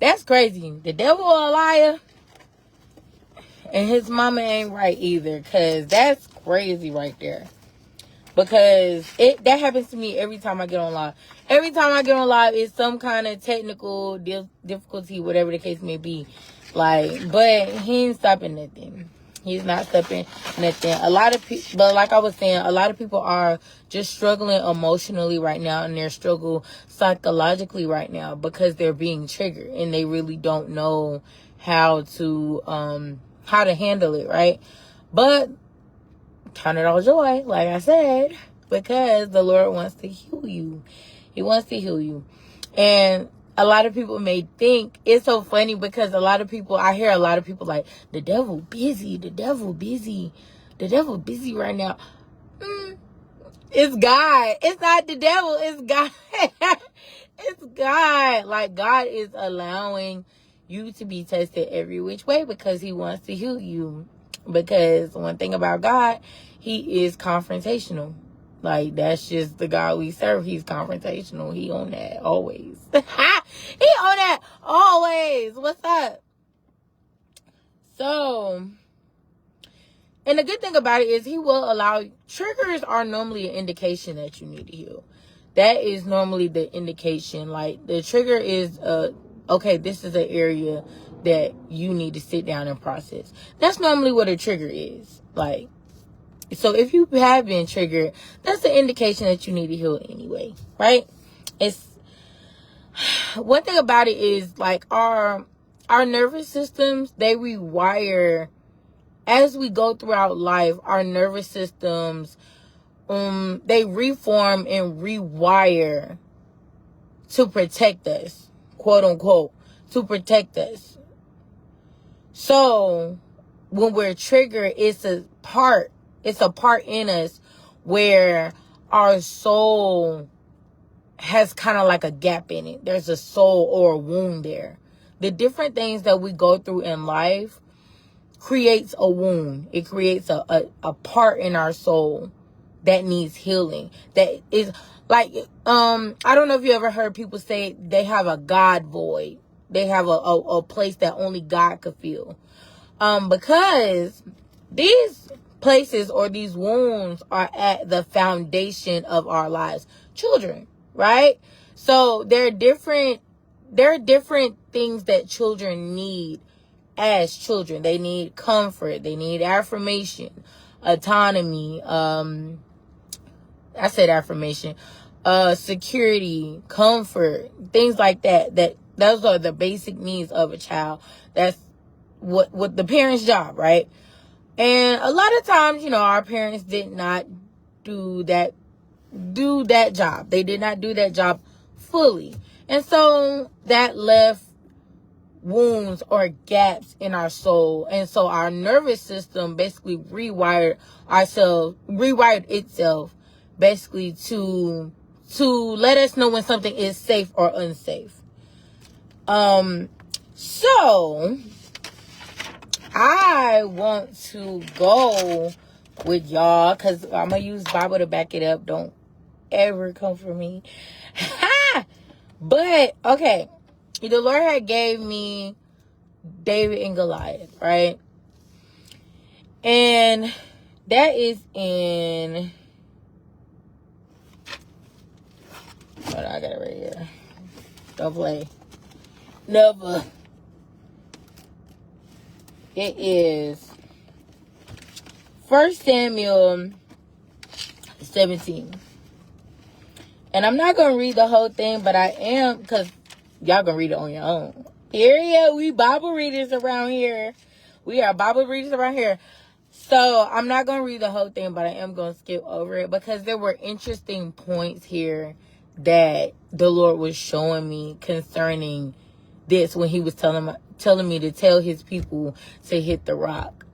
That's crazy. The devil a liar. And his mama ain't right either. Because that's crazy right there. Because that happens to me every time I get on live. Every time I get on live, it's some kind of technical difficulty, whatever the case may be. Like, but he ain't stopping nothing. He's not stopping nothing. A lot of people, but like I was saying, a lot of people are just struggling emotionally right now, and they're struggling psychologically right now because they're being triggered and they really don't know how to handle it, right? But count it all joy, like I said, because the Lord wants to heal you. He wants to heal you. And a lot of people may think, it's so funny because I hear a lot of people like, the devil busy right now. It's God. It's not the devil. It's God. It's God. Like, God is allowing you to be tested every which way because he wants to heal you. Because one thing about God, he is confrontational. Like, that's just the God we serve. He's confrontational. He on that always. He on that always. What's up? So, and the good thing about it is he will allow, triggers are normally an indication that you need to heal. That is normally the indication. Like, the trigger is, okay, this is an area that you need to sit down and process. That's normally what a trigger is. Like, so if you have been triggered, that's an indication that you need to heal anyway, right? It's one thing about it is, like, our nervous systems, they rewire as we go throughout life. Our nervous systems, they reform and rewire to protect us, quote unquote, to protect us. So when we're triggered, it's a part in us where our soul has kind of like a gap in it. There's a soul or a wound there. The different things that we go through in life creates a wound. It creates a part in our soul that needs healing. That is like, I don't know if you ever heard people say they have a God void. They have a place that only God could feel. Because these places or these wounds are at the foundation of our lives. Children, right? So there are different things that children need as children. They need comfort. They need affirmation, autonomy. I said affirmation, security, comfort, things like that. Those are the basic needs of a child. That's what the parents' job, right? And a lot of times, our parents did not do that job. They did not do that job fully. And so that left wounds or gaps in our soul. And so our nervous system basically rewired itself basically to let us know when something is safe or unsafe. So I want to go with y'all because I'm going to use Bible to back it up. Don't ever come for me. But, okay. The Lord had gave me David and Goliath, right? And that is in... Hold on, I got it right here. Don't play. Never. It is 1 Samuel 17. And I'm not going to read the whole thing, but I am, because y'all going to read it on your own. Period. We Bible readers around here. We are Bible readers around here. So I'm not going to read the whole thing, but I am going to skip over it because there were interesting points here that the Lord was showing me concerning this when he was telling me to tell his people to hit the rock.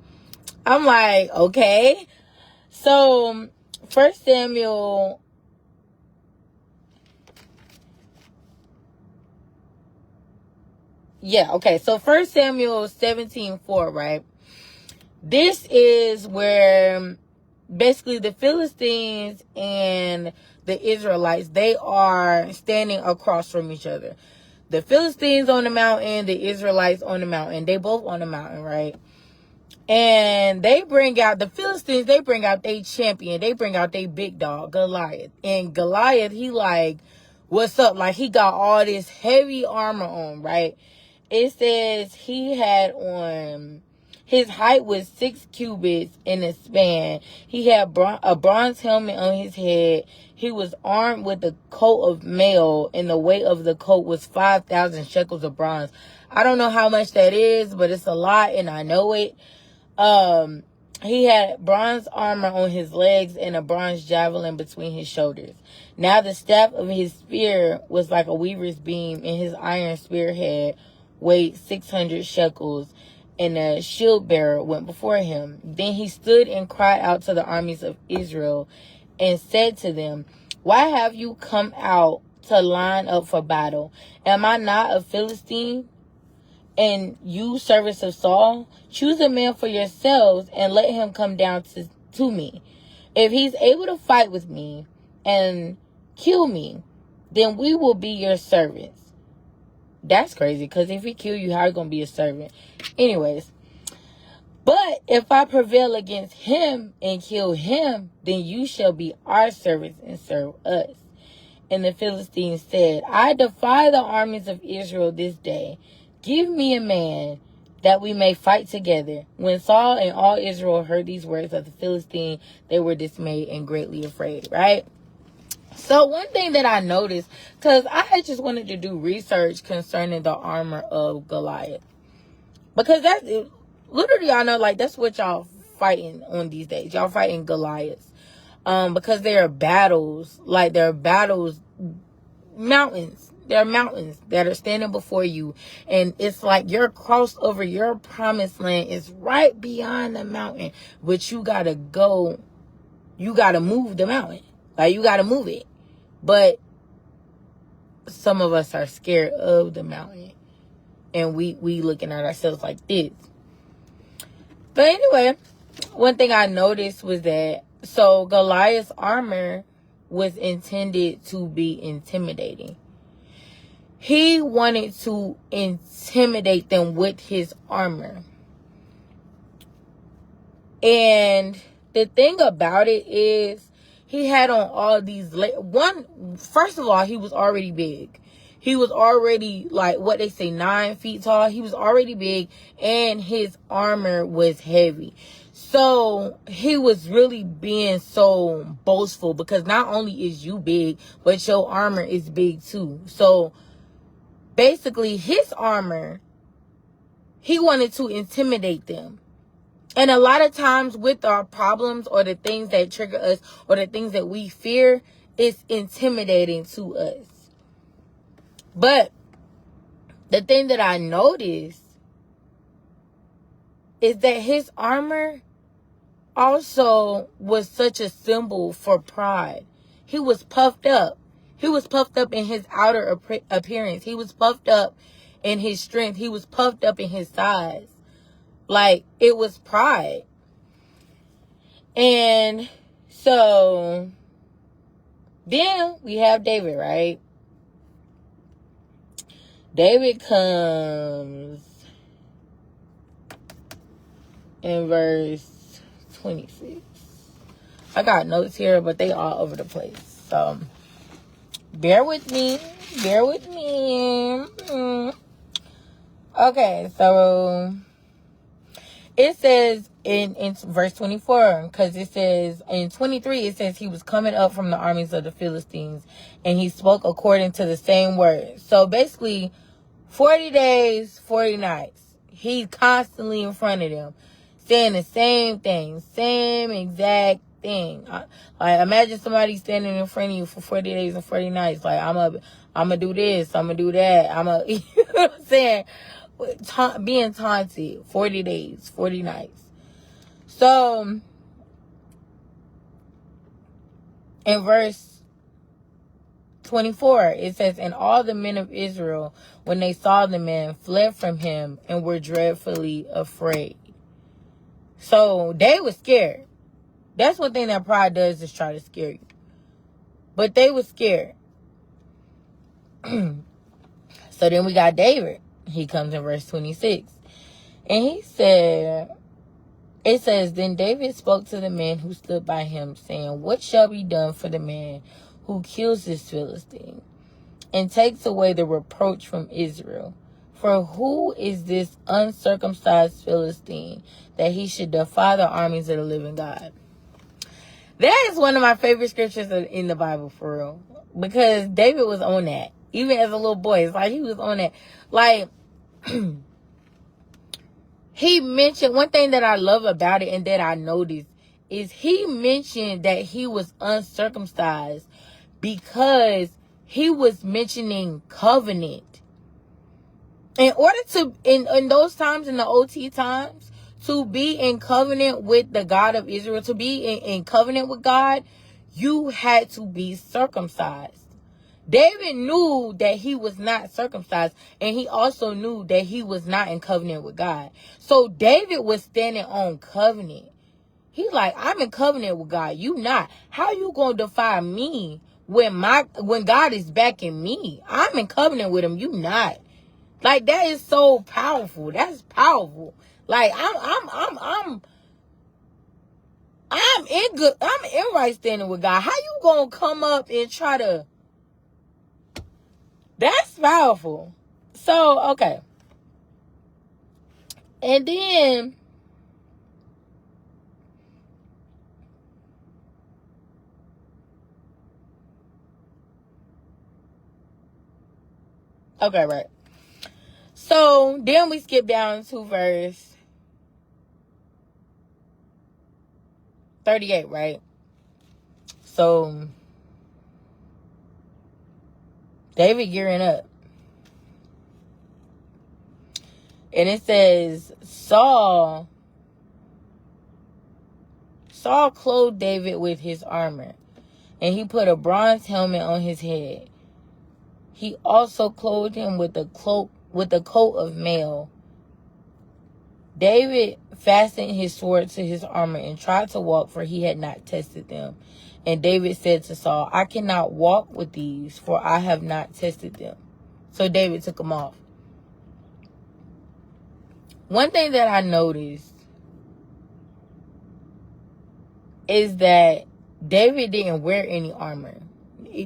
I'm like, okay. So 1 Samuel... Yeah, okay. So 1 Samuel 17:4, right? This is where basically the Philistines and the Israelites, they are standing across from each other. the Philistines on the mountain, the Israelites on the mountain. They both on the mountain, right? And they bring out the Philistines. They bring out their champion. They bring out their big dog, Goliath. And Goliath, he like, what's up? Like, he got all this heavy armor on, right? It says he had on, his height was 6 cubits in a span. He had a bronze helmet on his head. He was armed with a coat of mail, and the weight of the coat was 5,000 shekels of bronze. I don't know how much that is, but it's a lot, and I know it. He had bronze armor on his legs and a bronze javelin between his shoulders. Now the staff of his spear was like a weaver's beam, and his iron spearhead weighed 600 shekels, and a shield bearer went before him. Then he stood and cried out to the armies of Israel and said to them, "Why have you come out to line up for battle? Am I not a Philistine? And you, servants of Saul, choose a man for yourselves and let him come down to me. If he's able to fight with me and kill me, then we will be your servants." That's crazy, because if he kill you, how are you going to be a servant? Anyways, "But if I prevail against him and kill him, then you shall be our servants and serve us." And the Philistines said, "I defy the armies of Israel this day. Give me a man that we may fight together." When Saul and all Israel heard these words of the Philistine, they were dismayed and greatly afraid, right? So one thing that I noticed, because I had just wanted to do research concerning the armor of Goliath. Because that's, literally, y'all know, like, that's what y'all fighting on these days. Y'all fighting Goliaths. Because there are battles, like, there are battles, mountains. There are mountains that are standing before you. And it's like your cross over your promised land is right beyond the mountain. But you got to go, you got to move the mountain. Like, you got to move it. But some of us are scared of the mountain. And we looking at ourselves like this. But anyway, one thing I noticed was that, so Goliath's armor was intended to be intimidating. He wanted to intimidate them with his armor. And the thing about it is, he had on all these, first of all, he was already big. He was already, like, what they say, 9 feet tall. He was already big, and his armor was heavy. So he was really being so boastful, because not only is you big, but your armor is big too. So basically, his armor, he wanted to intimidate them. And a lot of times with our problems or the things that trigger us or the things that we fear, it's intimidating to us. But the thing that I noticed is that his armor also was such a symbol for pride. He was puffed up. He was puffed up in his outer appearance. He was puffed up in his strength. He was puffed up in his size. Like, it was pride. And so then we have David, right? David comes in verse 26. I got notes here, but they all over the place. So bear with me. Bear with me. Okay, so it says in verse 24, because it says in 23, it says he was coming up from the armies of the Philistines, and he spoke according to the same words. So basically, 40 days, 40 nights. He's constantly in front of them, saying the same thing, same exact thing. Like, imagine somebody standing in front of you for 40 days and 40 nights. Like, I'm gonna do this, I'm gonna do that. You know what I'm saying? Being taunted 40 days, 40 nights. So in verse 24, it says, "And all the men of Israel, when they saw the man, fled from him and were dreadfully afraid." So they were scared. That's one thing that pride does, is try to scare you. But they were scared. So So then we got David. He comes in verse 26. And he said, it says, then David spoke to the men who stood by him, saying, what shall be done for the man who kills this Philistine and takes away the reproach from Israel? For who is this uncircumcised Philistine that he should defy the armies of the living God? That is one of my favorite scriptures in the Bible, for real. Because David was on that. Even as a little boy, it's like he was on that. Like, he mentioned, one thing that I love about it and that I noticed is he mentioned that he was uncircumcised because he was mentioning covenant. In order to, in those times, in the OT times, to be in covenant with the God of Israel, to be in covenant with God, you had to be circumcised. David knew that he was not circumcised, and he also knew that he was not in covenant with God. So David was standing on covenant. He's like, I'm in covenant with God. You not. How you gonna defy me when God is backing me? I'm in covenant with him. You not. Like, that is so powerful. That's powerful. Like, I'm in right standing with God. How you gonna come up and try to? That's powerful. So, okay. And then okay, right. So then we skip down to verse 38, right? So David gearing up. And it says, Saul clothed David with his armor, and he put a bronze helmet on his head. He also clothed him with a coat of mail. David fastened his sword to his armor and tried to walk, for he had not tested them. And David said to Saul, I cannot walk with these, for I have not tested them. So David took them off. One thing that I noticed is that David didn't wear any armor.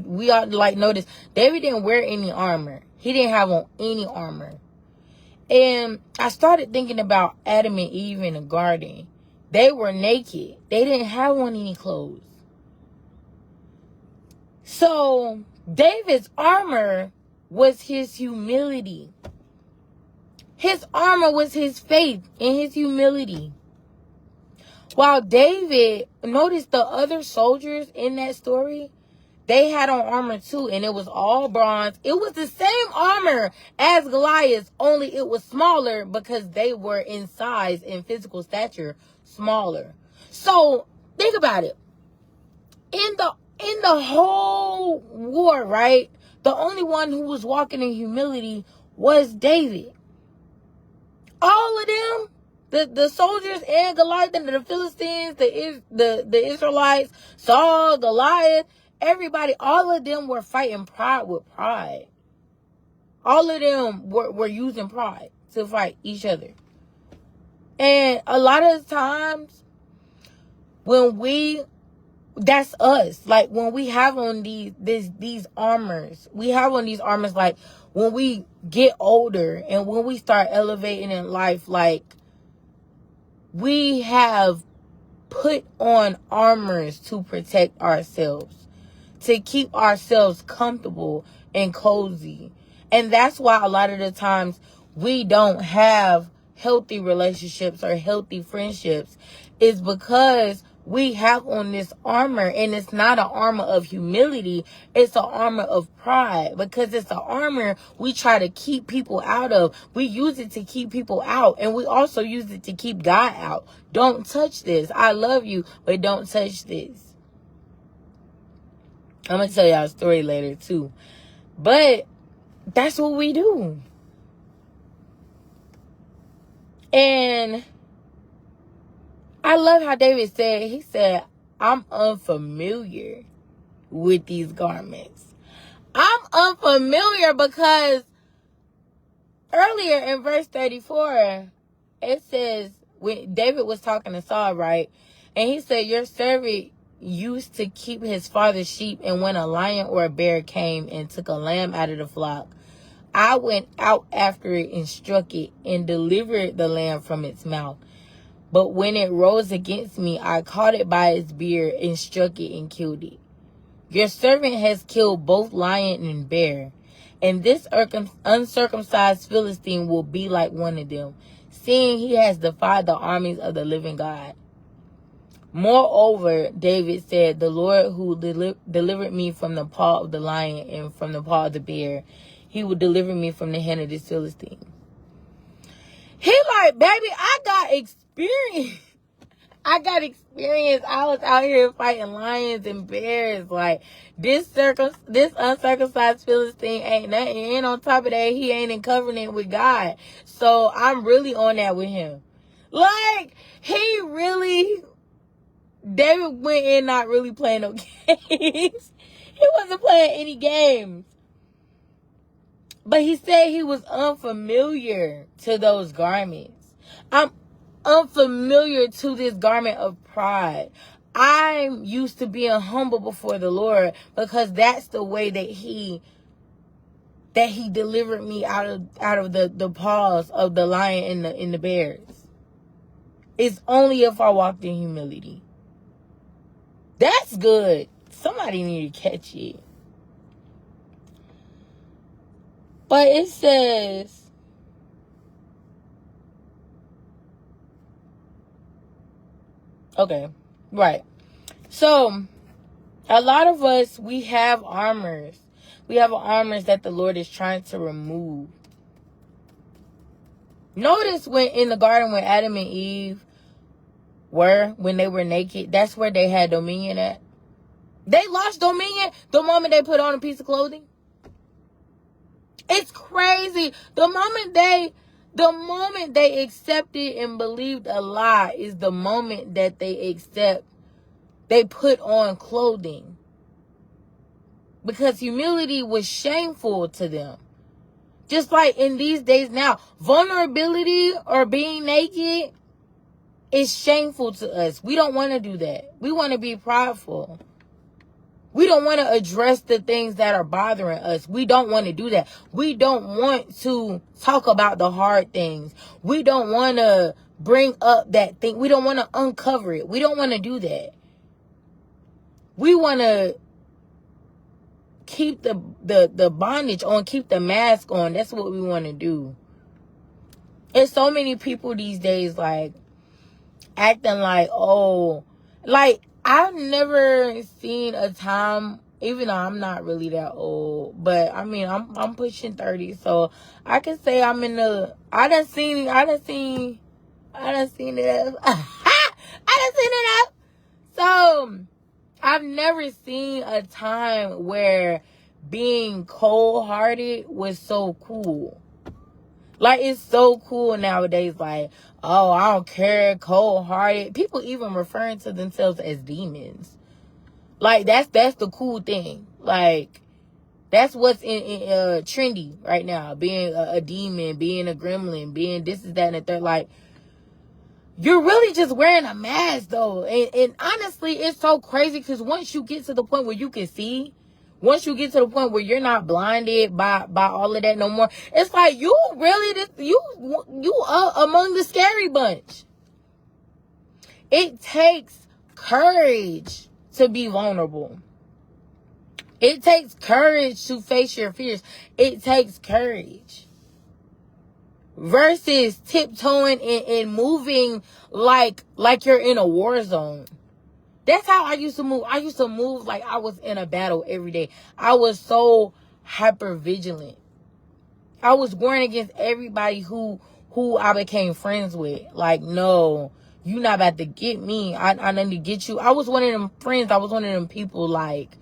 We ought to notice David didn't wear any armor. He didn't have on any armor. And I started thinking about Adam and Eve in the garden. They were naked. They didn't have on any clothes. So David's armor was his humility. His armor was his faith and his humility. While David, notice the other soldiers in that story, they had on armor too, and it was all bronze. It was the same armor as Goliath, only it was smaller because they were in size and physical stature smaller. So think about it. In the whole war, right? The only one who was walking in humility was David. All of them, the soldiers and Goliath and the Philistines, the Israelites, Saul, Goliath, everybody, all of them were fighting pride with pride. All of them were using pride to fight each other. And a lot of times that's us. Like, when we have on these armors, like when we get older and when we start elevating in life, like, we have put on armors to protect ourselves, to keep ourselves comfortable and cozy. And that's why a lot of the times we don't have healthy relationships or healthy friendships, is because we have on this armor, and it's not an armor of humility. It's an armor of pride, because it's an armor we try to keep people out of. We use it to keep people out, and we also use it to keep God out. Don't touch this. I love you, but don't touch this. I'm going to tell y'all a story later too. But that's what we do. And I love how David said, he said, I'm unfamiliar with these garments. I'm unfamiliar because earlier in verse 34, it says, when David was talking to Saul, right? And he said, your servant used to keep his father's sheep, and when a lion or a bear came and took a lamb out of the flock, I went out after it and struck it and delivered the lamb from its mouth. But when it rose against me, I caught it by its beard and struck it and killed it. Your servant has killed both lion and bear, and this uncircumcised Philistine will be like one of them, seeing he has defied the armies of the living God. Moreover, David said, the Lord who delivered me from the paw of the lion and from the paw of the bear, he will deliver me from the hand of this Philistine. He like, baby, I got experience. I got experience. I was out here fighting lions and bears. Like, this uncircumcised Philistine ain't nothing. And on top of that, he ain't in covenant with God. So I'm really on that with him. Like, David went in not really playing no games. He wasn't playing any games. But he said he was unfamiliar to those garments. I'm unfamiliar to this garment of pride. I'm used to being humble before the Lord, because that's the way that he delivered me out of the paws of the lion and the bears. It's only if I walked in humility. That's good. Somebody need to catch it. But it says, okay, right. So, a lot of us, we have armors. We have armors that the Lord is trying to remove. Notice when in the garden when Adam and Eve when they were naked, that's where they had dominion at. They lost dominion the moment they put on a piece of clothing. It's crazy. The moment they accepted and believed a lie is the moment that they put on clothing. Because humility was shameful to them. Just like in these days now, vulnerability or being naked is shameful to us. We don't want to do that. We want to be prideful. We don't want to address the things that are bothering us. We don't want to do that. We don't want to talk about the hard things. We don't want to bring up that thing. We don't want to uncover it. We don't want to do that. We want to keep the bondage on, keep the mask on. That's what we want to do. There's so many people these days, like, acting like, oh, like, I've never seen a time, even though I'm not really that old, but I mean, I'm pushing 30, so I can say I done seen it. I done seen it up. So, I've never seen a time where being cold-hearted was so cool. Like, it's so cool nowadays, like, oh, I don't care, cold-hearted. People even referring to themselves as demons. Like, that's the cool thing. Like, that's what's in trendy right now. Being a demon, being a gremlin, being this is that and the third. Like, you're really just wearing a mask, though. And honestly, it's so crazy, because once you get to the point where you can see, once you get to the point where you're not blinded by all of that no more, it's like you really you are among the scary bunch. It takes courage to be vulnerable. It takes courage to face your fears. It takes courage. Versus tiptoeing and moving like you're in a war zone. That's how I used to move. I used to move like I was in a battle every day. I was so hyper vigilant. I was warring against everybody who I became friends with. Like, no, you not about to get me. I need to get you. I was one of them friends. I was one of them people, like,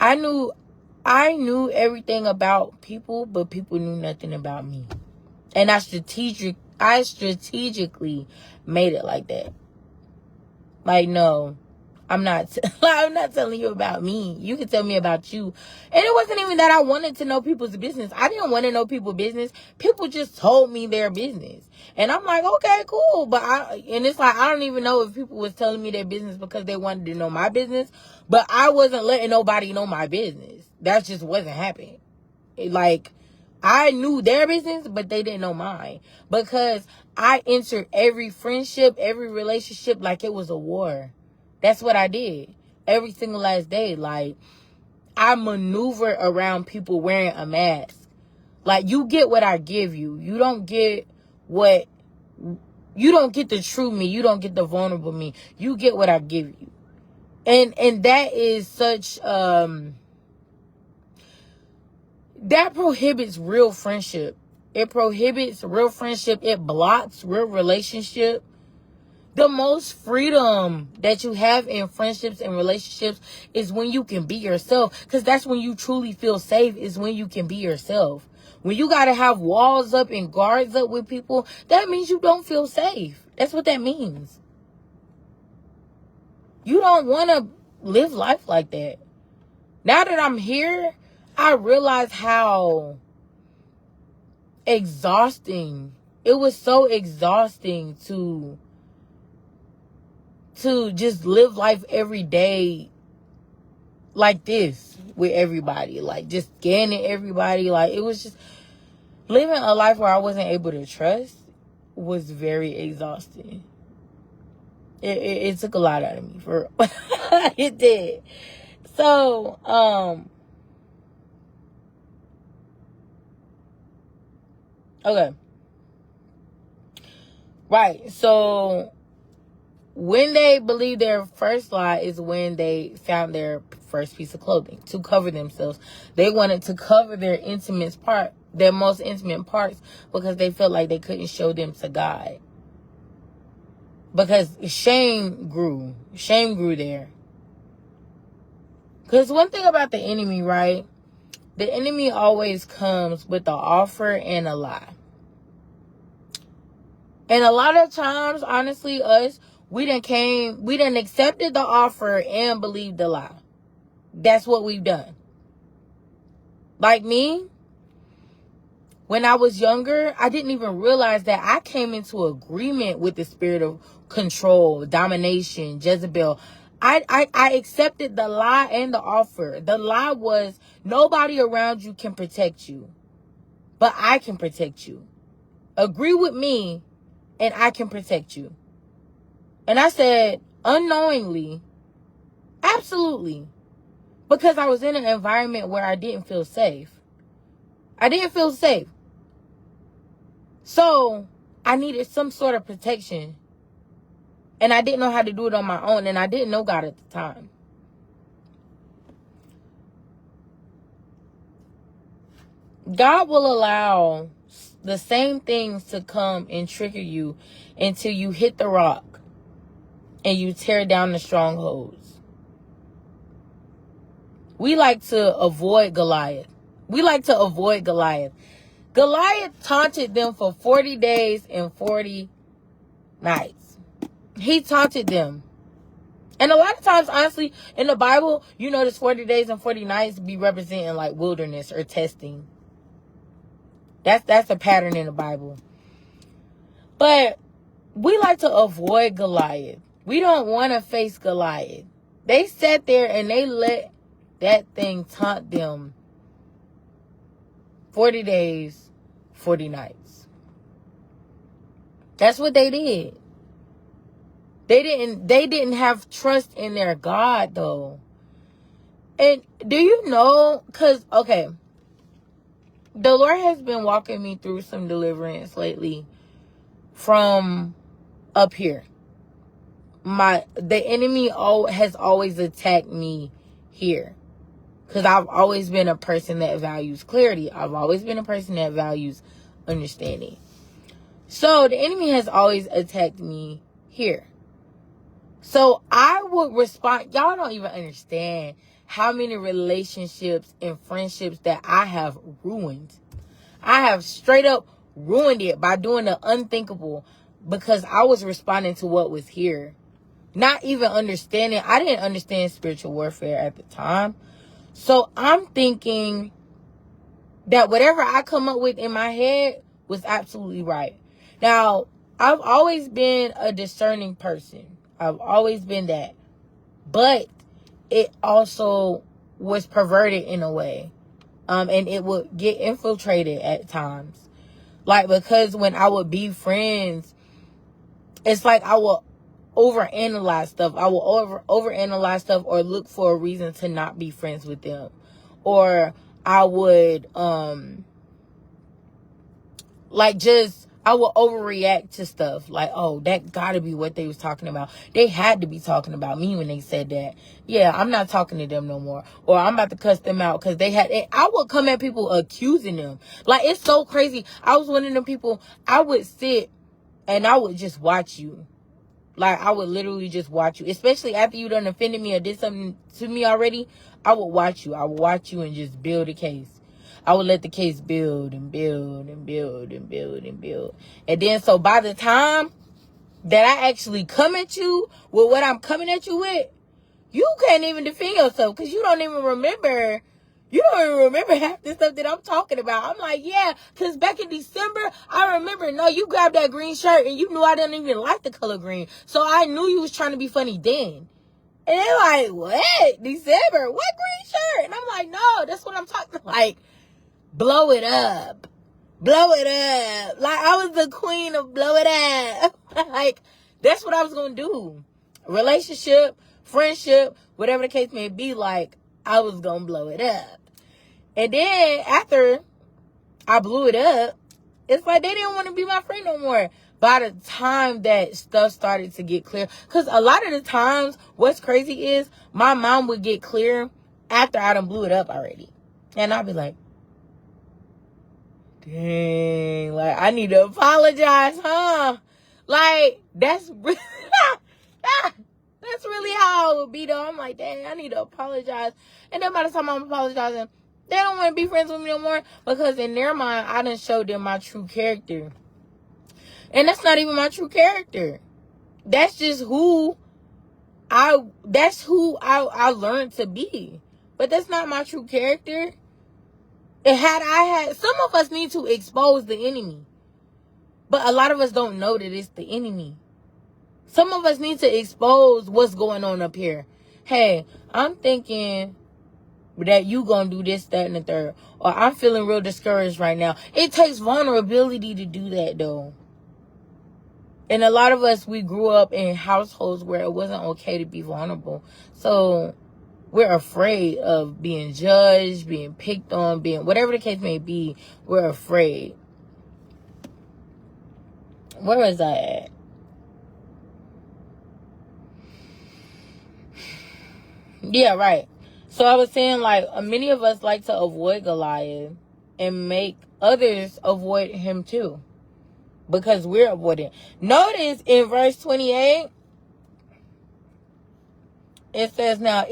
I knew everything about people, but people knew nothing about me. And I strategically made it like that. Like, no, I'm not I'm not telling you about me. You can tell me about you. And it wasn't even that I wanted to know people's business. I didn't want to know people's business. People just told me their business. And I'm like, okay, cool. And it's like, I don't even know if people was telling me their business because they wanted to know my business. But I wasn't letting nobody know my business. That just wasn't happening. Like, I knew their business, but they didn't know mine. Because I entered every friendship, every relationship like it was a war. That's what I did every single last day. Like, I maneuver around people wearing a mask. Like, you get what I give you. You don't get the true me. You don't get the vulnerable me. You get what I give you. And that is such, that prohibits real friendship. It prohibits real friendship. It blocks real relationship. The most freedom that you have in friendships and relationships is when you can be yourself. Because that's when you truly feel safe, is when you can be yourself. When you got to have walls up and guards up with people, that means you don't feel safe. That's what that means. You don't want to live life like that. Now that I'm here, I realize how exhausting. It was so exhausting to just live life every day like this with everybody. Like, just scanning everybody. Like, it was just living a life where I wasn't able to trust was very exhausting. It took a lot out of me, for real. It did. So, okay. Right. So, when they believe their first lie is when they found their first piece of clothing to cover themselves. They wanted to cover their most intimate parts, because they felt like they couldn't show them to God. Because shame grew there. Because one thing about the enemy, right? The enemy always comes with an offer and a lie. And a lot of times, honestly, we done accepted the offer and believed the lie. That's what we've done. Like me, when I was younger, I didn't even realize that I came into agreement with the spirit of control, domination, Jezebel. I accepted the lie and the offer. The lie was, nobody around you can protect you, but I can protect you. Agree with me and I can protect you. And I said, unknowingly, absolutely. Because I was in an environment where I didn't feel safe. I didn't feel safe. So, I needed some sort of protection. And I didn't know how to do it on my own. And I didn't know God at the time. God will allow the same things to come and trigger you until you hit the rock and you tear down the strongholds. We like to avoid Goliath. Goliath taunted them for 40 days and 40 nights. He taunted them. And a lot of times, honestly, in the Bible, you notice 40 days and 40 nights be representing like wilderness or testing. That's a pattern in the Bible. But we like to avoid Goliath. We don't want to face Goliath. They sat there and they let that thing taunt them 40 days, 40 nights. That's what they did. They didn't have trust in their God, though. And do you know, because, okay, the Lord has been walking me through some deliverance lately from up here. The enemy has always attacked me here. Because I've always been a person that values clarity. I've always been a person that values understanding. So the enemy has always attacked me here. So I would respond. Y'all don't even understand how many relationships and friendships that I have ruined. I have straight up ruined it by doing the unthinkable because I was responding to what was here. not even understanding. I didn't understand spiritual warfare at the time. So I'm thinking that whatever I come up with in my head was absolutely right. Now, I've always been a discerning person. I've always been that. But it also was perverted in a way. And it would get infiltrated at times. Like, because when I would be friends, it's like I would overanalyze stuff. I will overanalyze stuff or look for a reason to not be friends with them. Or I would I will overreact to stuff. Like, oh, that gotta be what they was talking about. They had to be talking about me when they said that. Yeah, I'm not talking to them no more. Or I'm about to cuss them out because I would come at people accusing them. Like, it's so crazy. I was one of them people, I would sit and I would just watch you. Like, I would literally just watch you. Especially after you done offended me or did something to me already. I would watch you. I would watch you and just build a case. I would let the case build and build and build and build and build. And then, so by the time that I actually come at you with what I'm coming at you with, you can't even defend yourself because you don't even remember. You don't even remember half the stuff that I'm talking about. I'm like, yeah, because back in December, I remember, no, you grabbed that green shirt and you knew I didn't even like the color green. So I knew you was trying to be funny then. And they're like, what? December? What green shirt? And I'm like, no, that's what I'm talking about. Like, blow it up. Blow it up. Like, I was the queen of blow it up. Like, that's what I was going to do. Relationship, friendship, whatever the case may be, like, I was going to blow it up. And then, after I blew it up, it's like they didn't want to be my friend no more. By the time that stuff started to get clear, because a lot of the times, what's crazy is, my mom would get clear after I done blew it up already. And I'd be like, dang, like, I need to apologize, huh? Like, that's really, that's really how I would be, though. I'm like, dang, I need to apologize. And then by the time I'm apologizing, they don't want to be friends with me no more, because in their mind, I done showed them my true character. And that's not even my true character. That's just who I learned to be. But that's not my true character. Some of us need to expose the enemy. But a lot of us don't know that it's the enemy. Some of us need to expose what's going on up here. Hey, I'm thinking that you gonna do this, that, and the third. Or I'm feeling real discouraged right now. It takes vulnerability to do that, though. And a lot of us, we grew up in households where it wasn't okay to be vulnerable. So we're afraid of being judged, being picked on, being whatever the case may be. We're afraid. Where was I at? Yeah, right. So I was saying, like, many of us like to avoid Goliath and make others avoid him too. Because we're avoiding. Notice in verse 28, it says, now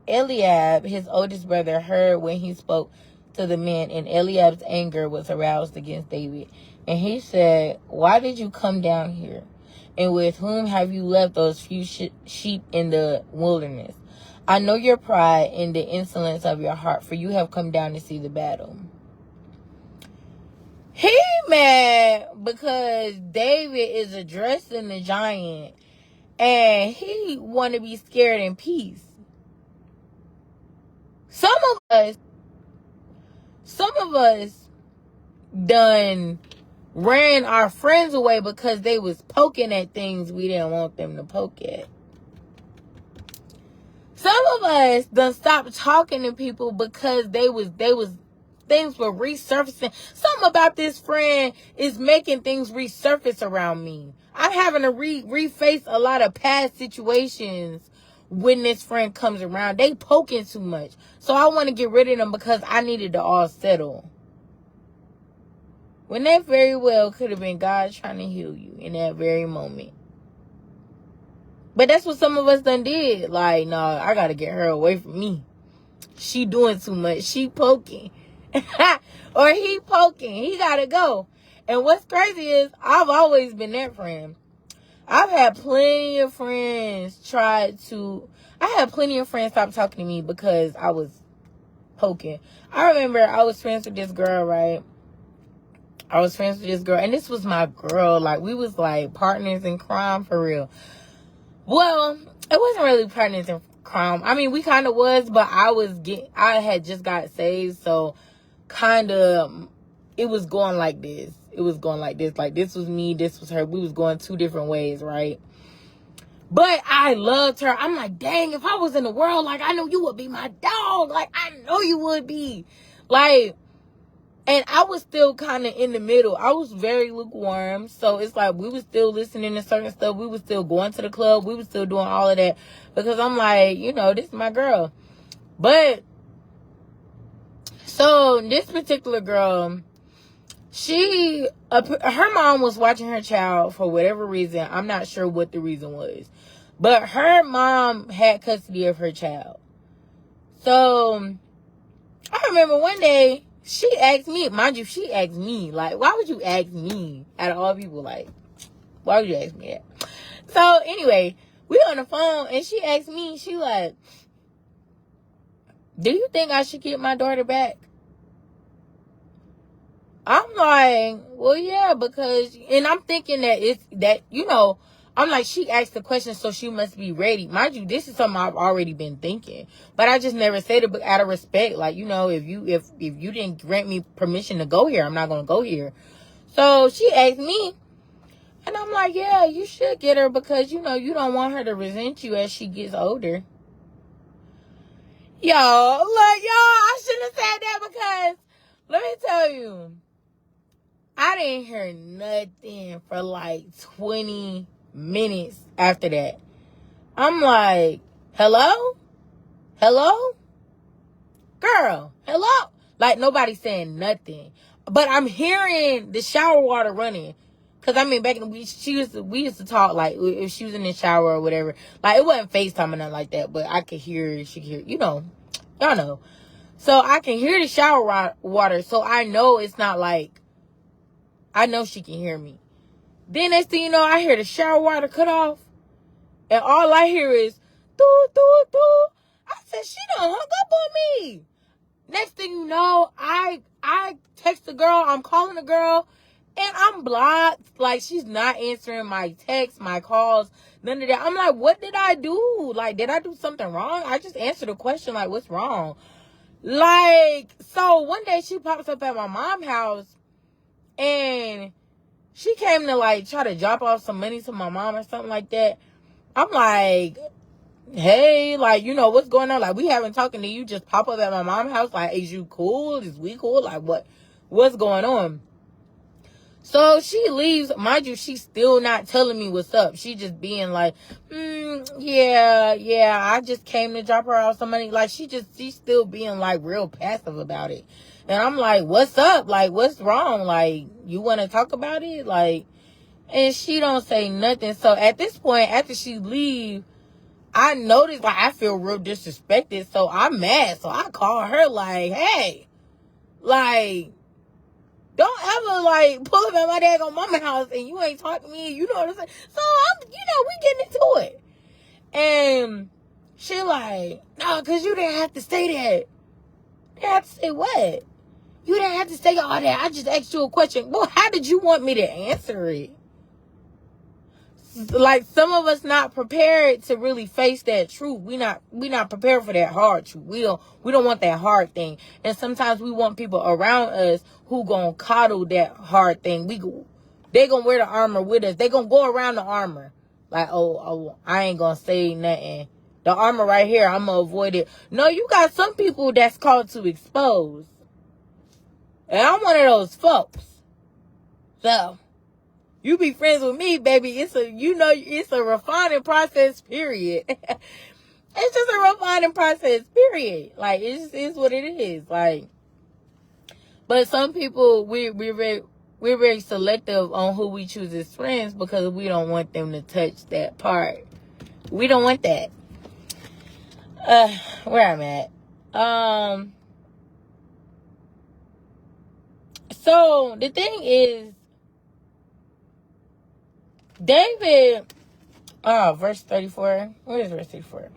Eliab, his oldest brother, heard when he spoke to the men, and Eliab's anger was aroused against David. And he said, why did you come down here? And with whom have you left those few sheep in the wilderness? I know your pride and the insolence of your heart, for you have come down to see the battle. He mad because David is addressing the giant and he want to be scared in peace. Some of us done ran our friends away because they was poking at things we didn't want them to poke at. Some of us done stopped talking to people because things were resurfacing. Something about this friend is making things resurface around me. I'm having to reface a lot of past situations when this friend comes around. They poking too much. So I want to get rid of them because I needed to all settle. When that very well could have been God trying to heal you in that very moment. But that's what some of us done did. Like, no, I got to get her away from me. She doing too much. She poking. Or he poking. He got to go. And what's crazy is I've always been that friend. I've had plenty of friends I had plenty of friends stop talking to me because I was poking. I remember I was friends with this girl, right? I was friends with this girl, and this was my girl. Like, we was like partners in crime for real. Well, it wasn't really partners in crime. I mean, we kind of was, but I had just got saved, so kind of it was going like this. It was going like this. Like, this was me, this was her. We was going two different ways, right? But I loved her. I'm like, dang, if I was in the world, like, I know you would be my dog. Like, I know you would be. Like, and I was still kind of in the middle. I was very lukewarm. So it's like we was still listening to certain stuff. We was still going to the club. We was still doing all of that. Because I'm like, this is my girl. But, so this particular girl, her mom was watching her child for whatever reason. I'm not sure what the reason was. But her mom had custody of her child. So, I remember one day, she asked me, mind you, like, why would you ask me out of all people? Like, why would you ask me that? So, anyway, we on the phone, and she asked me, she like, do you think I should get my daughter back? I'm like, well, yeah, because, and I'm thinking that it's that, I'm like, she asked the question, so she must be ready. Mind you, this is something I've already been thinking, but I just never said it, but out of respect, like, if you didn't grant me permission to go here, I'm not going to go here. So she asked me, and I'm like, yeah, you should get her because, you don't want her to resent you as she gets older. I shouldn't have said that because, let me tell you, I didn't hear nothing for like 20 minutes after that. I'm like, hello? Hello? Girl, hello? Like, nobody's saying nothing. But I'm hearing the shower water running. Because, I mean, back in the week, we used to talk, like, if she was in the shower or whatever. Like, it wasn't FaceTime or nothing like that. But I could hear, she could hear, y'all know. So, I can hear the shower water. So, I know it's not like, I know she can hear me. Then next thing you know, I hear the shower water cut off. And all I hear is, doo, doo, doo. I said, she done hung up on me. Next thing you know, I text the girl. I'm calling the girl. And I'm blocked. Like, she's not answering my texts, my calls, none of that. I'm like, what did I do? Like, did I do something wrong? I just answered a question, like, what's wrong? Like, so one day she pops up at my mom's house. And she came to, like, try to drop off some money to my mom or something like that. I'm like, hey, like, what's going on? Like, we haven't talking to you, just pop up at my mom's house. Like, is you cool? Is we cool? Like, what's going on? So she leaves. Mind you, she's still not telling me what's up. She just being like, yeah, I just came to drop her off some money. Like, she's still being, like, real passive about it. And I'm like, what's up? Like, what's wrong? Like, you want to talk about it? Like, and she don't say nothing. So at this point, after she leave, I noticed, like, I feel real disrespected. So I'm mad. So I call her like, hey, like, don't ever, like, pull up at my daggone mama house and you ain't talking to me. You know what I'm saying? So we getting into it. And she like, no, because you didn't have to say that. You didn't have to say what? You didn't have to say all that. I just asked you a question. Well, how did you want me to answer it? Like, some of us not prepared to really face that truth. We not prepared for that hard truth. We don't want that hard thing. And sometimes we want people around us who gonna coddle that hard thing. They gonna wear the armor with us. They gonna go around the armor. Like, oh, I ain't gonna say nothing. The armor right here, I'm gonna avoid it. No, you got some people that's called to expose. And I'm one of those folks. So, you be friends with me, baby. It's a refining process, period. It's just a refining process, period. Like, it's what it is. Like, but some people, we're very selective on who we choose as friends because we don't want them to touch that part. We don't want that. Where I'm at. So the thing is, David, verse 34. What is verse 34?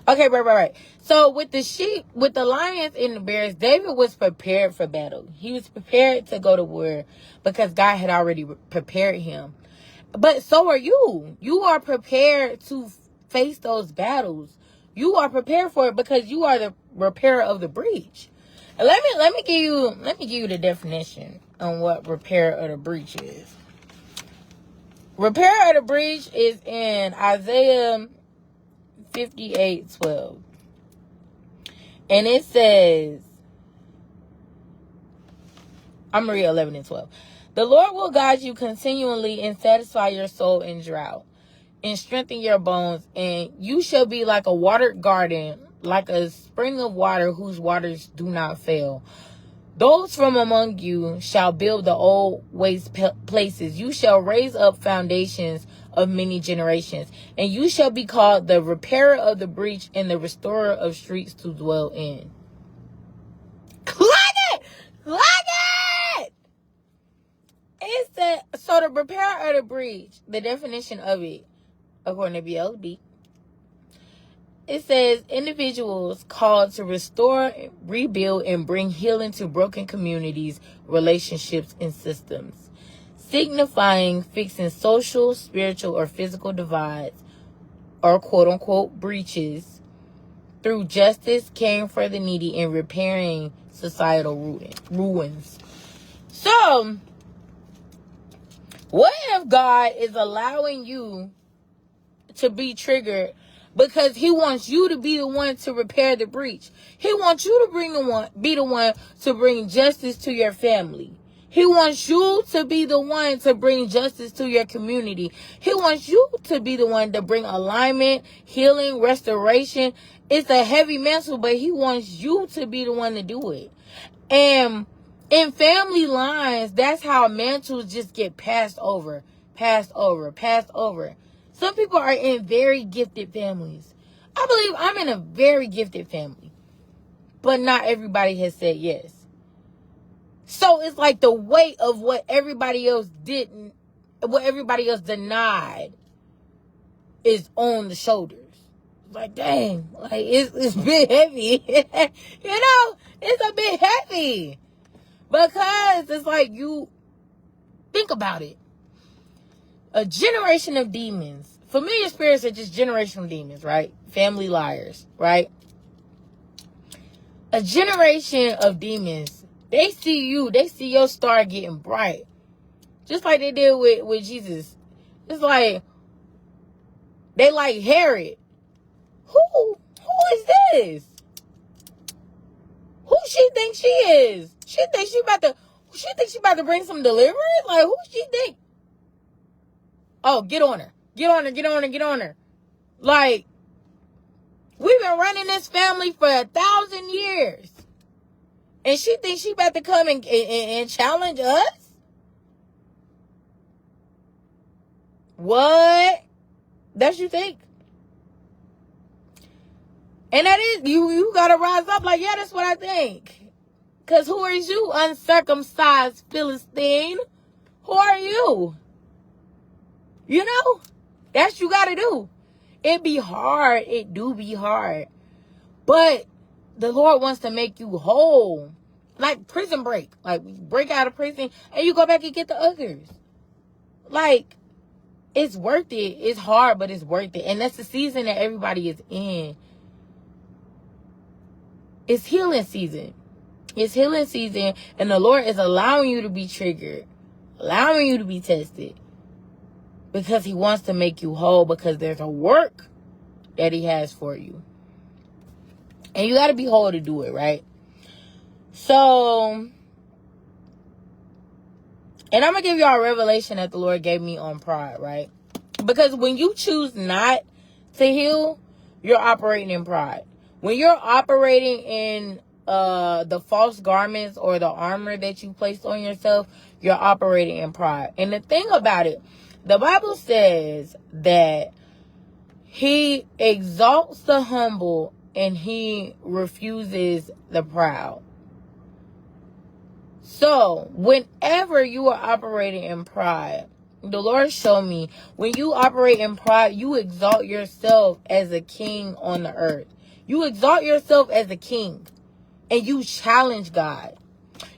Okay, right. So with the sheep, with the lions and the bears, David was prepared for battle. He was prepared to go to war because God had already prepared him. But so are you. You are prepared to face those battles. You are prepared for it because you are the repairer of the breach. And let me give you the definition on what repair of the breach is. Repair of the breach is in Isaiah 58:12. And it says, I'm going to read 11 and 12. The Lord will guide you continually and satisfy your soul in drought and strengthen your bones. And you shall be like a watered garden, like a spring of water whose waters do not fail. Those from among you shall build the old waste places. You shall raise up foundations of many generations. And you shall be called the repairer of the breach and the restorer of streets to dwell in. Like it! Like it! It's so the repairer of the breach, the definition of it, according to BLB, it says individuals called to restore, rebuild, and bring healing to broken communities, relationships, and systems, signifying fixing social, spiritual, or physical divides or quote-unquote breaches through justice, caring for the needy, and repairing societal ruins. So, what if God is allowing you to be triggered because he wants you to be the one to repair the breach? He wants you to be the one to bring justice to your family. He wants you to be the one to bring justice to your community. He wants you to be the one to bring alignment, healing, restoration. It's a heavy mantle, but he wants you to be the one to do it. And in family lines, that's how mantles just get passed over. Some people are in very gifted families. I believe I'm in a very gifted family. But not everybody has said yes. So it's like the weight of what everybody else didn't, what everybody else denied is on the shoulders. Like, dang, like it's a bit heavy. You know, it's a bit heavy. Because it's like, you think about it. A generation of demons. Familiar spirits are just generational demons, right? Family liars, right? A generation of demons. They see you. They see your star getting bright. Just like they did with Jesus. It's like, they like Herod. Who is this? Who she thinks she is? She thinks she about to bring some deliverance? Like, who she think? Oh, get on her. Get on her. Like, we've been running this family for 1,000 years. And she thinks she about to come and challenge us? What? That's you think? And that is, you gotta rise up like, yeah, that's what I think. Because who is you, uncircumcised Philistine? Who are you? You know? That's what you gotta do. It be hard. It do be hard. But the Lord wants to make you whole. Like prison break. Like, break out of prison and you go back and get the others. Like, it's worth it. It's hard, but it's worth it. And that's the season that everybody is in. It's healing season. It's healing season. And the Lord is allowing you to be triggered. Allowing you to be tested. Because he wants to make you whole. Because there's a work that he has for you. And you got to be whole to do it, right? So, and I'm going to give y'all a revelation that the Lord gave me on pride, right? Because when you choose not to heal, you're operating in pride. When you're operating in the false garments or the armor that you placed on yourself, you're operating in pride. And the thing about it, the Bible says that he exalts the humble and he refuses the proud. So, whenever you are operating in pride, The Lord showed me, when you operate in pride, you exalt yourself as a king on the earth. You exalt yourself as a king. And you challenge God.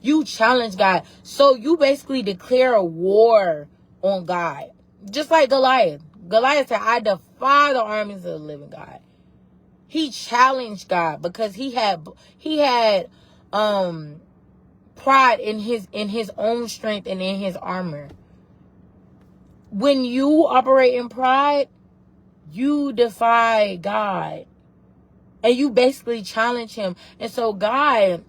You challenge God. So you basically declare a war on God. Just like Goliath. Goliath said, I defy the armies of the living God. He challenged God because he had pride in his own strength and in his armor. When you operate in pride, you defy God. And you basically challenge him. And so God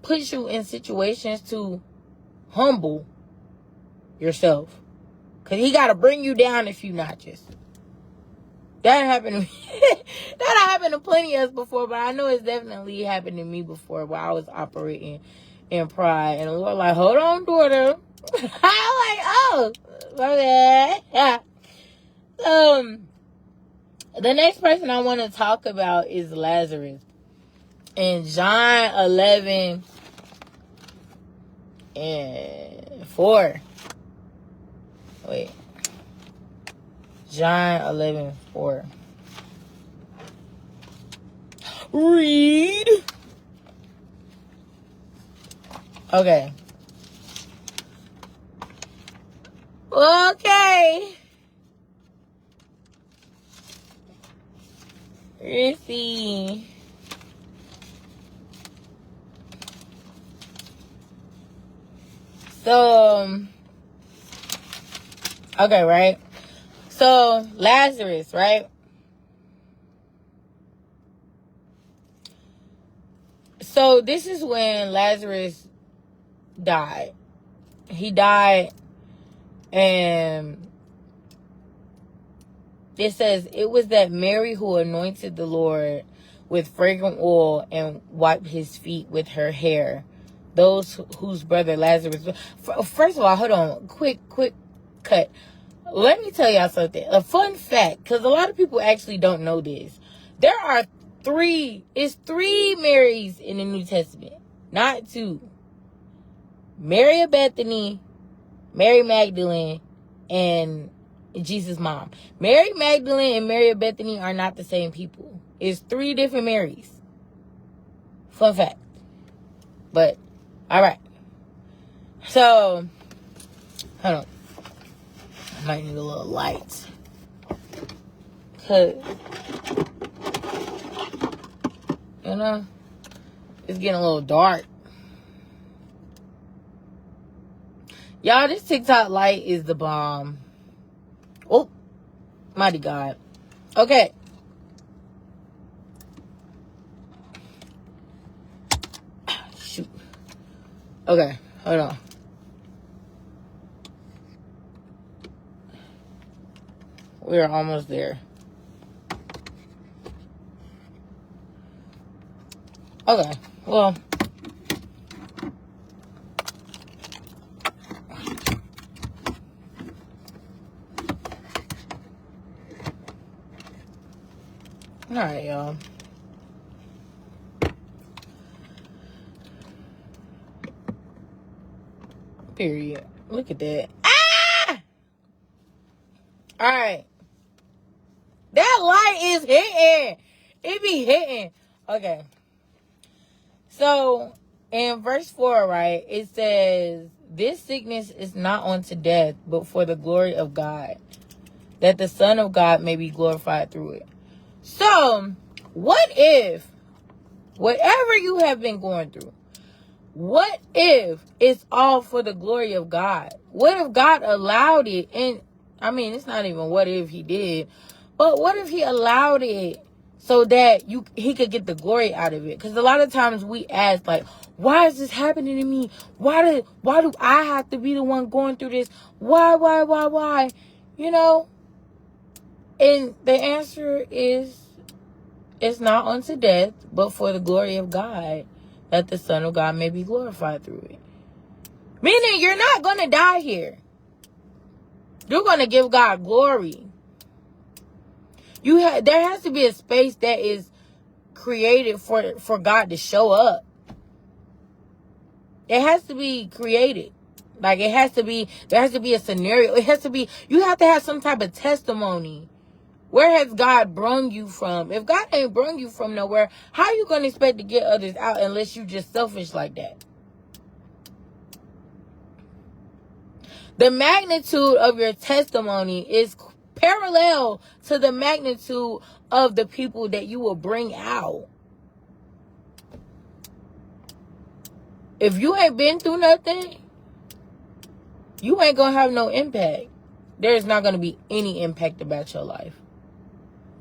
puts you in situations to humble yourself. Because he got to bring you down a few notches. That happened to me. That happened to plenty of us before. But I know it's definitely happened to me before where I was operating in pride. And the Lord like, hold on, daughter. I'm like, oh, okay. Yeah. The next person I want to talk about is Lazarus. In John 11:4. Wait. John 11:4. Read. Okay. Okay. Let's see. So, okay, right? So, Lazarus, right? So, this is when Lazarus died. He died, and it says, it was that Mary who anointed the Lord with fragrant oil and wiped his feet with her hair. Those whose brother Lazarus... First of all, hold on. Quick cut. Let me tell y'all something. A fun fact, because a lot of people actually don't know this. There are three Marys in the New Testament. Not two. Mary of Bethany, Mary Magdalene, and Jesus' mom. Mary Magdalene and Mary of Bethany are not the same people. It's three different Marys. Fun fact. But, alright. So, hold on. I might need a little light. Cause, you know, it's getting a little dark. Y'all, this TikTok light is the bomb. Oh, mighty God. Okay. Shoot. Okay, hold on. We're almost there. Okay, well. Alright, y'all. Period. Look at that. Ah! Alright. That light is hitting. It be hitting. Okay. So, in verse 4, right, it says, this sickness is not unto death, but for the glory of God, that the Son of God may be glorified through it. So, what if, whatever you have been going through, what if it's all for the glory of God? What if God allowed it? And, I mean, it's not even what if he did, but what if he allowed it so that he could get the glory out of it? Because a lot of times we ask, like, why is this happening to me? Why do I have to be the one going through this? Why? You know? And the answer is, it's not unto death, but for the glory of God, that the Son of God may be glorified through it. Meaning, you're not going to die here. You're going to give God glory. There has to be a space that is created for God to show up. It has to be created Like, there has to be a scenario. You have to have some type of testimony. Where has God brung you from? If God ain't brung you from nowhere, how are you going to expect to get others out unless you just selfish like that? The magnitude of your testimony is parallel to the magnitude of the people that you will bring out. If you ain't been through nothing, you ain't going to have no impact. There's not going to be any impact about your life.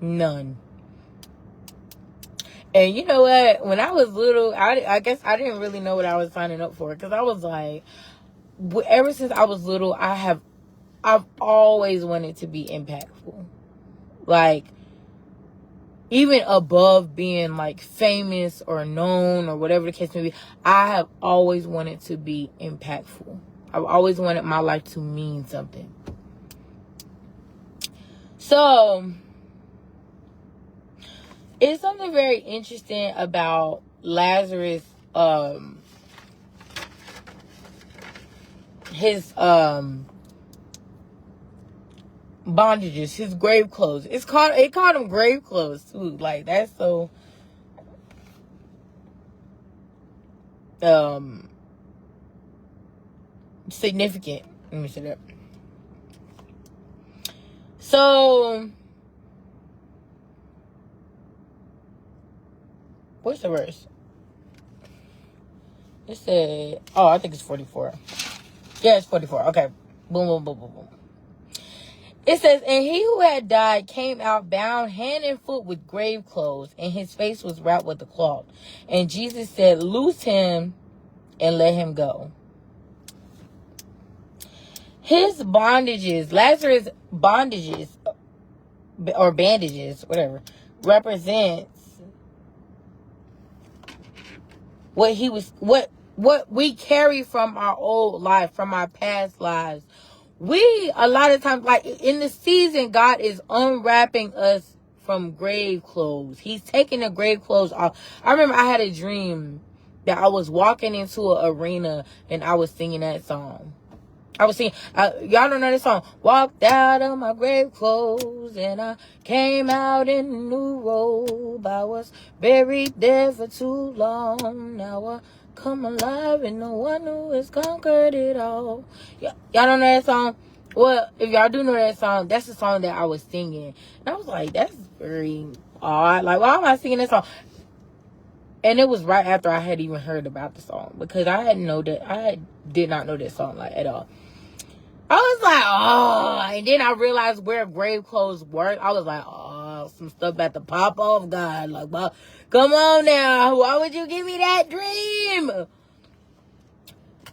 None. And you know what? When I was little, I guess I didn't really know what I was signing up for. Because I was like, ever since I was little, I've always wanted to be impactful. Like, even above being like famous or known or whatever the case may be, I have always wanted to be impactful. I've always wanted my life to mean something. So, it's something very interesting about Lazarus, his bondages, his grave clothes. It called him grave clothes too. Like, that's so significant. Let me say that. So, what's the verse? It said, oh, I think it's 44. Yeah, it's 44. Okay. Boom, boom, boom, boom, boom. It says, and he who had died came out bound hand and foot with grave clothes, and his face was wrapped with a cloth. And Jesus said, loose him and let him go. His bondages, Lazarus' bondages, or bandages, whatever, represents what we carry from our old life, from our past lives. We, a lot of times, like in the season, God is unwrapping us from grave clothes. He's taking the grave clothes off. I remember I had a dream that I was walking into an arena and I was singing that song. I was singing, y'all don't know this song. Walked out of my grave clothes and I came out in a new robe. I was buried there for too long. Now I come alive and the one who has conquered it all. Y'all don't know that song? Well, if y'all do know that song, that's the song that I was singing. And I was like, that's very odd. Like, why am I singing that song? And it was right after I had even heard about the song. Because I did not know that song like at all. I was like, oh, and then I realized where grave clothes work. I was like, oh, some stuff about to pop off, God. Like, well, come on now. Why would you give me that dream?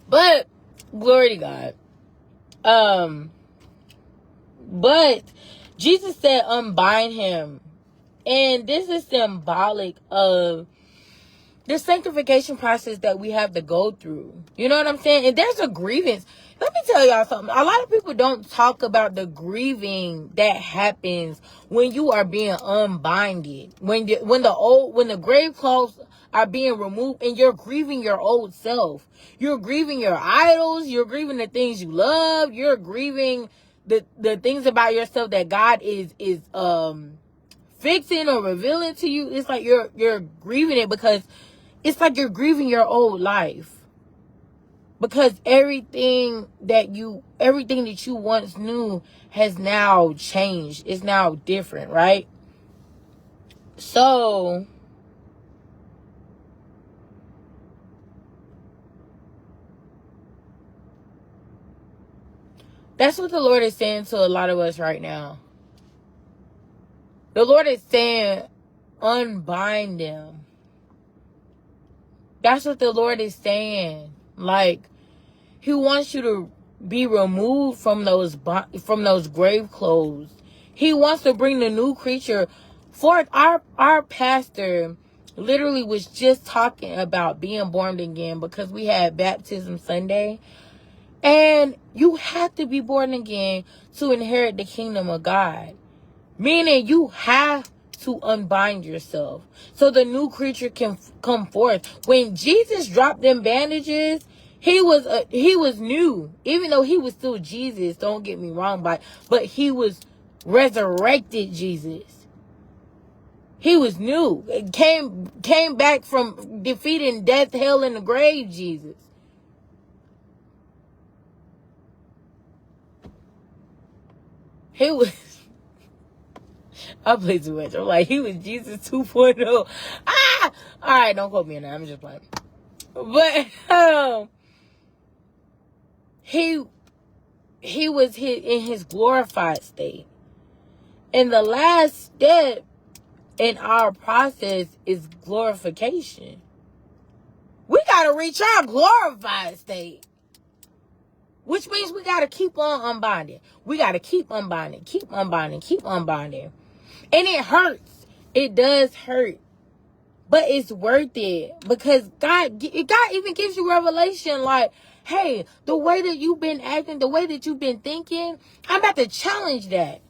But, glory to God. But Jesus said, unbind him. And this is symbolic of the sanctification process that we have to go through. You know what I'm saying? And there's a grievance. Let me tell y'all something. A lot of people don't talk about the grieving that happens when you are being unbinded. When the grave clothes are being removed and you're grieving your old self. You're grieving your idols. You're grieving the things you love. You're grieving the things about yourself that God is fixing or revealing to you. It's like you're grieving it because it's like you're grieving your old life. Because everything that you once knew has now changed. It's now different, right? So, that's what the Lord is saying to a lot of us right now. The Lord is saying, unbind them. That's what the Lord is saying. Like, He wants you to be removed from those grave clothes. He wants to bring the new creature forth. Our pastor literally was just talking about being born again because we had baptism Sunday. And you have to be born again to inherit the kingdom of God. Meaning you have to unbind yourself so the new creature can come forth. When Jesus dropped them bandages, He was new, even though he was still Jesus. Don't get me wrong, but he was resurrected Jesus. He was new. Came back from defeating death, hell, and the grave, Jesus. He was, I play too much. I'm like, he was Jesus 2.0. Ah! Alright, don't quote me on that. I'm just playing. But, he was in his glorified state. And the last step in our process is glorification. We got to reach our glorified state. Which means we got to keep on unbinding. We got to keep unbinding, keep unbinding, keep unbinding. And it hurts. It does hurt. But it's worth it. Because God even gives you revelation like, hey, the way that you've been acting, the way that you've been thinking, I'm about to challenge that.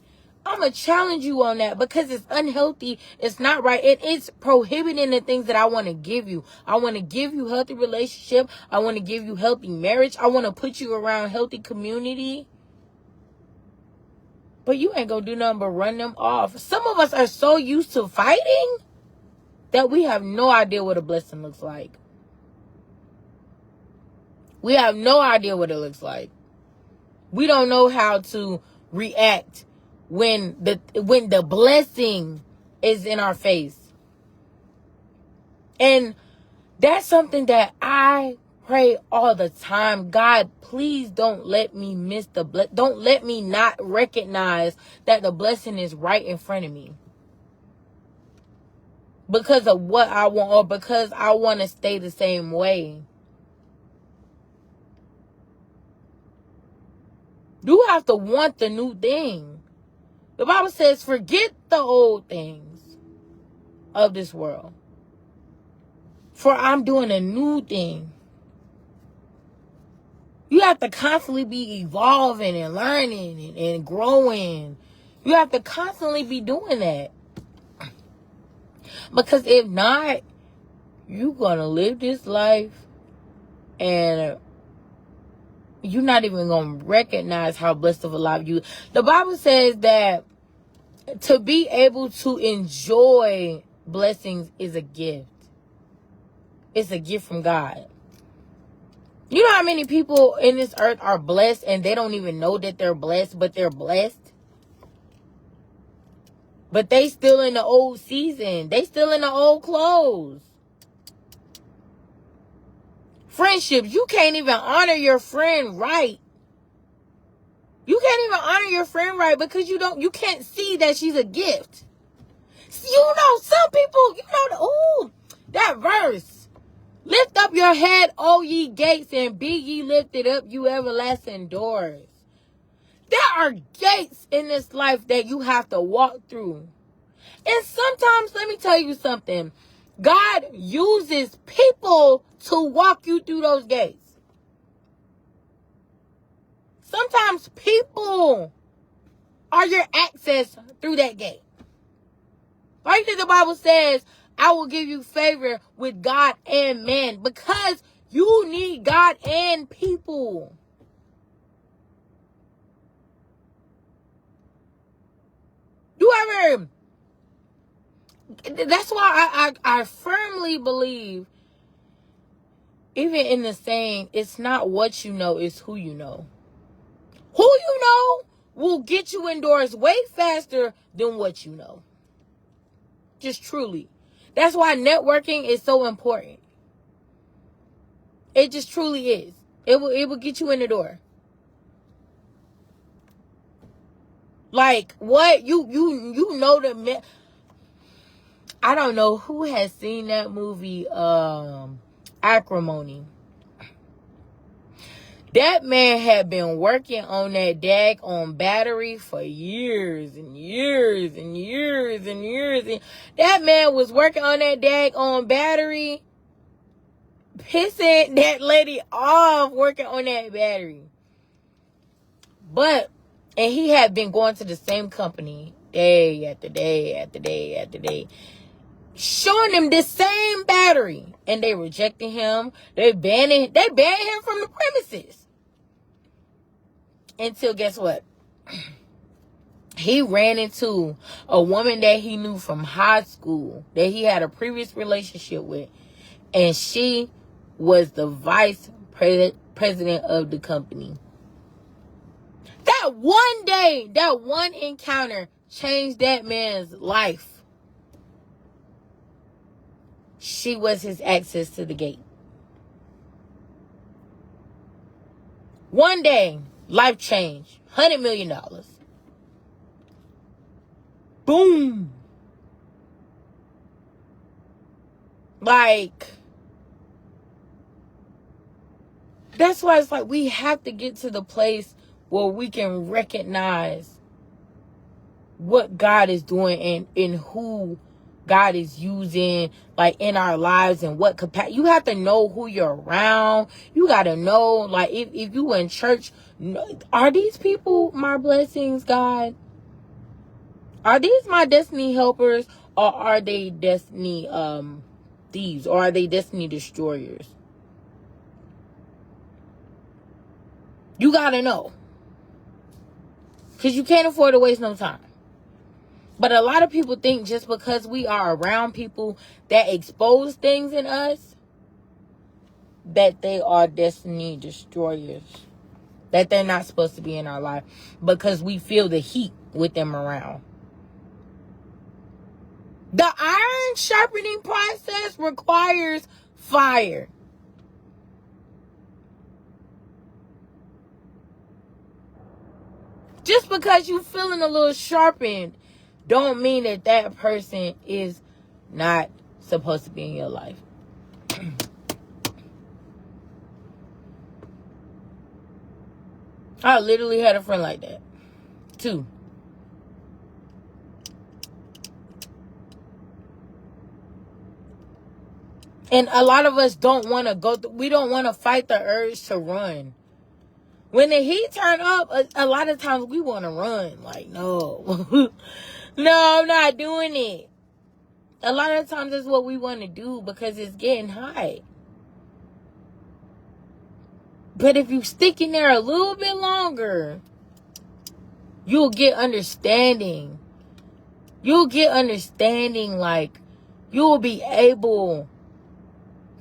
I'm going to challenge you on that because it's unhealthy. It's not right. It's prohibiting the things that I want to give you. I want to give you healthy relationship. I want to give you healthy marriage. I want to put you around healthy community. But you ain't going to do nothing but run them off. Some of us are so used to fighting that we have no idea what a blessing looks like. We have no idea what it looks like. We don't know how to react when the blessing is in our face. And that's something that I pray all the time. God, please don't let me miss don't let me not recognize that the blessing is right in front of me. Because of what I want, or because I want to stay the same way. You have to want the new thing. The Bible says, forget the old things of this world. For I'm doing a new thing. You have to constantly be evolving and learning and growing. You have to constantly be doing that. Because if not, you're going to live this life and you're not even going to recognize how blessed of a life you. The Bible says that to be able to enjoy blessings is a gift. It's a gift from God. You know how many people in this earth are blessed and they don't even know that they're blessed, but they're blessed? But they still in the old season. They still in the old clothes. Friendships, you can't even honor your friend right. You can't even honor your friend right because you can't see that she's a gift. You know, some people, that verse. Lift up your head, O ye gates, and be ye lifted up, you everlasting doors. There are gates in this life that you have to walk through. And sometimes, let me tell you something. God uses people to walk you through those gates. Sometimes people are your access through that gate. Right there, the Bible says, I will give you favor with God and man, because you need God and people. That's why I firmly believe, even in the saying, it's not what you know, it's who you know. Who you know will get you indoors way faster than what you know. Just truly. That's why networking is so important. It just truly is. It will get you in the door. Like, what? You know the... I don't know who has seen that movie, Acrimony. That man had been working on that daggone battery for years and years and years and years. And that man was working on that daggone battery, pissing that lady off working on that battery. And he had been going to the same company day after day after day after day. showing them this same battery, and they rejecting him. They banning him from the premises. Until, guess what? He ran into a woman that he knew from high school, that he had a previous relationship with, and she was the vice president of the company. That one day, that one encounter changed that man's life. She was his access to the gate. One day, life changed. $100 million. Boom. Like, that's why it's like we have to get to the place where we can recognize what God is doing and who God is using, like, in our lives, and what capacity. You have to know who you're around. You got to know, like, if you in church, are these people my blessings, God? Are these my destiny helpers, or are they destiny thieves, or are they destiny destroyers? You got to know, because you can't afford to waste no time. But a lot of people think just because we are around people that expose things in us, that they are destiny destroyers. That they're not supposed to be in our life because we feel the heat with them around. The iron sharpening process requires fire. Just because you're feeling a little sharpened don't mean that that person is not supposed to be in your life. I literally had a friend like that. 2. And a lot of us don't want to go we don't want to fight the urge to run. When the heat turn up, a lot of times we want to run. Like, no. No, I'm not doing it. A lot of times that's what we want to do because it's getting hot. But if you stick in there a little bit longer, you'll get understanding. You'll get understanding, like, you'll be able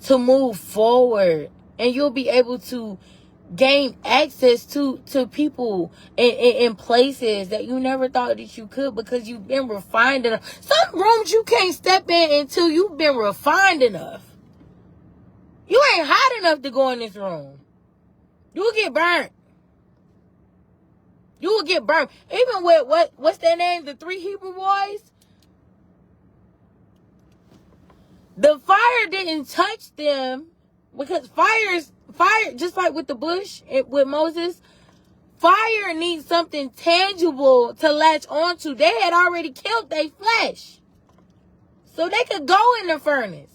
to move forward. And you'll be able to gain access to people in places that you never thought that you could, because you've been refined enough. Some rooms you can't step in until you've been refined enough. You ain't hot enough to go in this room. You'll get burnt. You will get burnt. Even with what's their name? The 3 Hebrew boys. The fire didn't touch them because fire, just like with the bush, with Moses, fire needs something tangible to latch onto. They had already killed their flesh, so they could go in the furnace.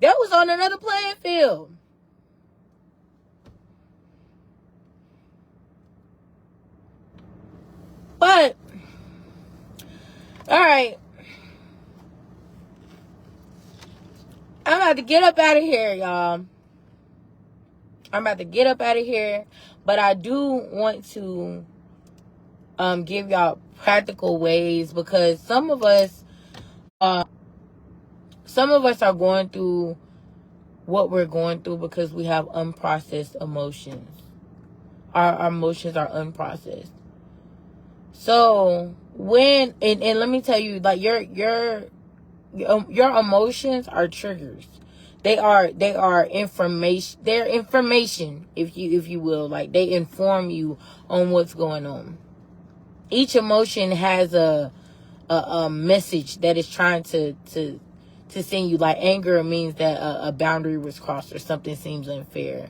That was on another playing field. But, all right. I'm about to get up out of here, y'all. I'm about to get up out of here. But I do want to give y'all practical ways, because some of us are going through what we're going through because we have unprocessed emotions. Our emotions are unprocessed. So when and let me tell you, like, your emotions are triggers. They are information. They're information, if you will. Like, they inform you on what's going on. Each emotion has a message that is trying to send you. Like, anger means that a boundary was crossed or something seems unfair,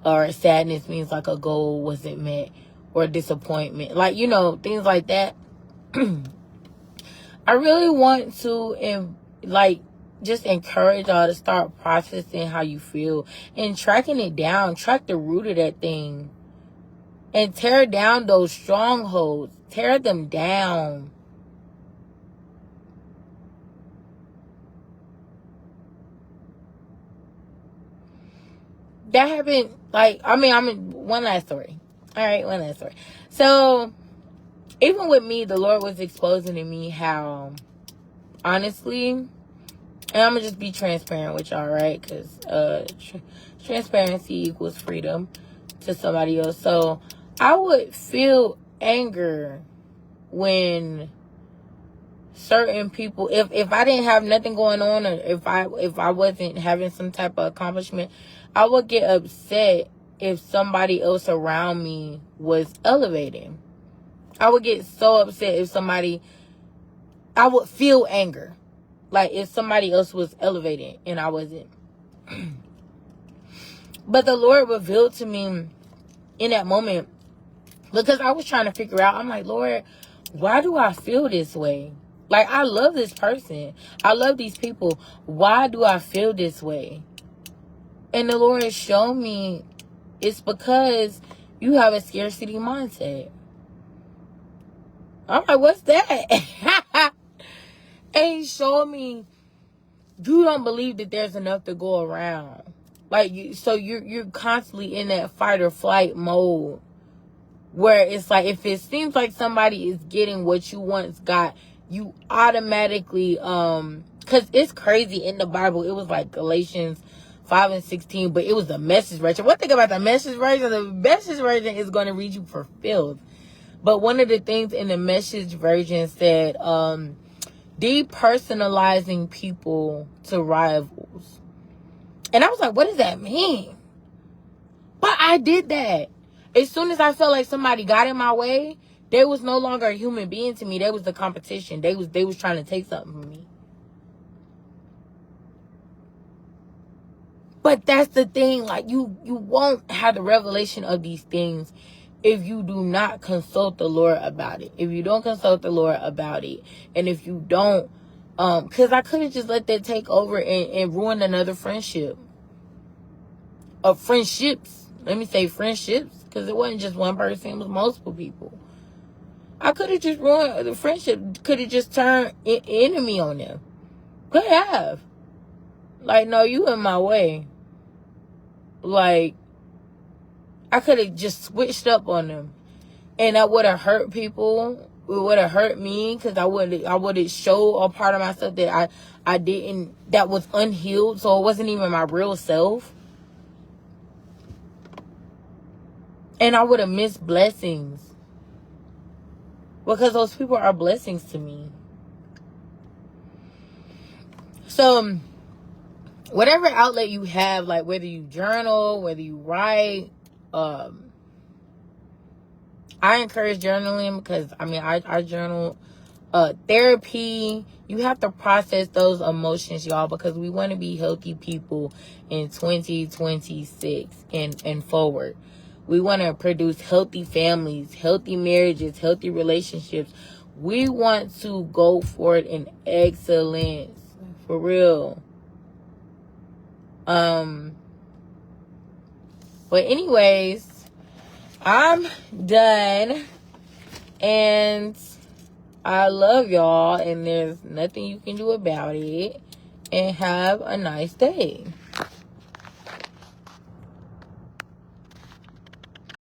or sadness means like a goal wasn't met, or disappointment, like, things like that. I really want to just encourage y'all to start processing how you feel and tracking it down. Track the root of that thing and tear down those strongholds. tear them down. That happened, like, one last story. All right, one last story. So, even with me, the Lord was exposing to me how, honestly, and I'm going to just be transparent with y'all, right? Because transparency equals freedom to somebody else. So, I would feel anger when certain people, if I didn't have nothing going on, or if I wasn't having some type of accomplishment, I would get upset if somebody else around me was elevating. I would get so upset if I would feel anger, like if somebody else was elevating and I wasn't. But the Lord revealed to me in that moment, because I was trying to figure out, I'm like, Lord, why do I feel this way? Like, I love this person. I love these people. Why do I feel this way? And the Lord has shown me it's because you have a scarcity mindset. I'm like, what's that? And he showed me, you don't believe that there's enough to go around. Like, you're constantly in that fight or flight mode, where it's like, if it seems like somebody is getting what you once got, you automatically, because it's crazy in the Bible. It was like Galatians 5:16, but it was the Message version. One thing about the Message version, the Message version is going to read you for filth. But one of the things in the Message version said, depersonalizing people to rivals. And I was like, what does that mean? But I did that. As soon as I felt like somebody got in my way, they was no longer a human being to me. They was the competition. They was trying to take something from me. But that's the thing. Like, you won't have the revelation of these things if you do not consult the Lord about it. If you don't consult the Lord about it. And if you don't, because I could have just let that take over and ruined another friendship. Friendships. Let me say friendships. Because it wasn't just one person. It was multiple people. I could have just ruined the friendship. Could have just turned enemy on them. Could have. Like, no, you in my way. Like, I could have just switched up on them. And that would have hurt people. It would have hurt me, because I would show a part of myself that I didn't, that was unhealed. So it wasn't even my real self. And I would have missed blessings. Because those people are blessings to me. So, whatever outlet you have, like whether you journal, whether you write, I encourage journaling, because I journal. Therapy, you have to process those emotions, y'all, because we want to be healthy people in 2026 and forward. We want to produce healthy families, healthy marriages, healthy relationships. We want to go forward in excellence, for real. But anyways, I'm done, and I love y'all, and there's nothing you can do about it, and have a nice day.